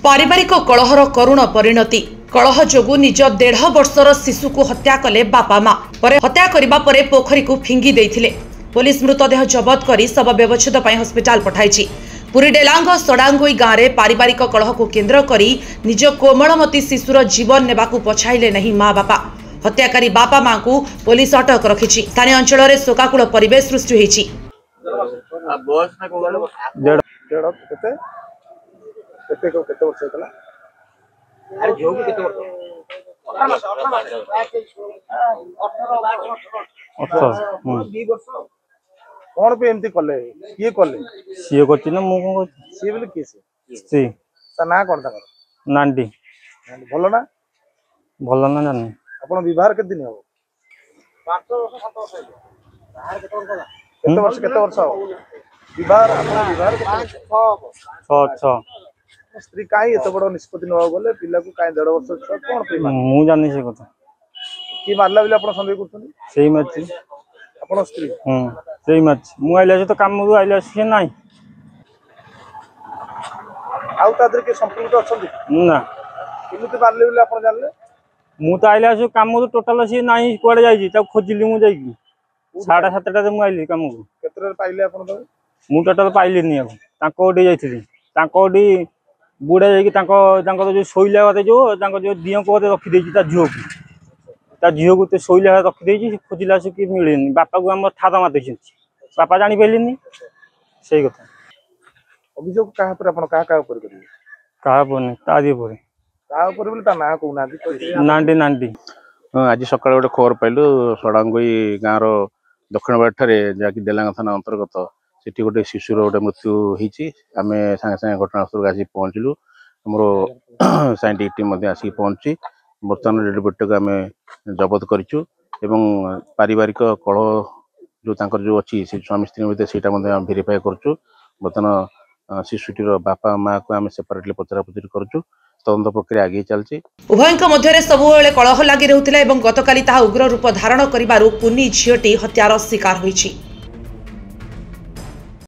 पारिवारिक कलहर करुण परिणति कलह जोगु निज 1.5 वर्षर शिशु को हत्या कले बापा माँ पर हत्या करिबा परे पोखरी को फिंगी देथिले। पुलिस मृतदेह जबत करी शव व्यवच्छेद पई हस्पिटाल पठाइछि। पुरी डेलांग सडांगोई गाँव में पारिवारिक कलह को केन्द्र करी निज कोमलमती शिशुर जीवन नेबाकू पछाइले नहीं माँ बापा। हत्याकारी बापा माँ को पुलिस अटक रखिछि। स्थानीय अंचल में शोकाकूल परिवेश सृष्टि होइछि। केते वर्ष होतला? अरे झियो को केते वर्ष? 18 वर्ष। कोन पे एमती कले? किए कले? सीए करछि ना मु कोन करछि? सीए बोले के सी ता ना कोन ता? नांडी। भलो ना? भलो ना जानि। आपण विवाह के दिन हो? 5 वर्ष 7 वर्ष। बाहर केते वर्ष हो? विवाह आपण विवाह के 6 स्त्री काई एत बड़ निष्पत्ति नवा गले पिला को काई 1.5 वर्ष छ कोन पे मु जानि से कथा की मारला बिले आपण संदेह करथुनी सेही माछि आपण स्त्री सेही माछि मु आइला से तो काम मु आइला से नाही आउ तादर के संपूर्ण अछंदी ना किमिते मारले बिले आपण जानले मु तो आइला से काम मु टोटल से नाही कोडे जाई ता खोजिली मु जाई 7:30 रे मु आइली काम को केतरे पाइले आपण तो मु टोटल पाइली नि ताको ओडी जाईथिली ताको ओडी बुढ़ा जाकि जो शोला जो दिह को रखी झील को शोला रखी खोजिला से कि मिले बापा को आम ठार मार बापा जानी पारे से कथा अभियोग नांडी नांडी आज सकाल गोटे खबर पाइलु सडांगोई गाँव दक्षिण बाट जहाँकि देलांग थाना अंतर्गत सेठी गोटे शिशुर गोटे मृत्यु होती आम सागे सागे घटनास्थल आसिक पहुँचलु आमर साइंटिफिक टीम आसिक पहुँची बर्तमान डेड बॉडी को आम जबत करूँ पारिवारिक कलह जो जो अच्छी स्वामी स्त्री मध्य से भेरीफाए करूँ बर्तमान शिशुटीर बापा माँ को आम सेपरेटली पचरा पचरी करूँ तदंत प्रक्रिया आगे चलती उभयंक मध्य सबुबले कलह लगी रहुथिला एवं गतकाली ताहा उग्र रूप धारण करिबारु कुनी झियोटी हत्यार शिकार होईछि।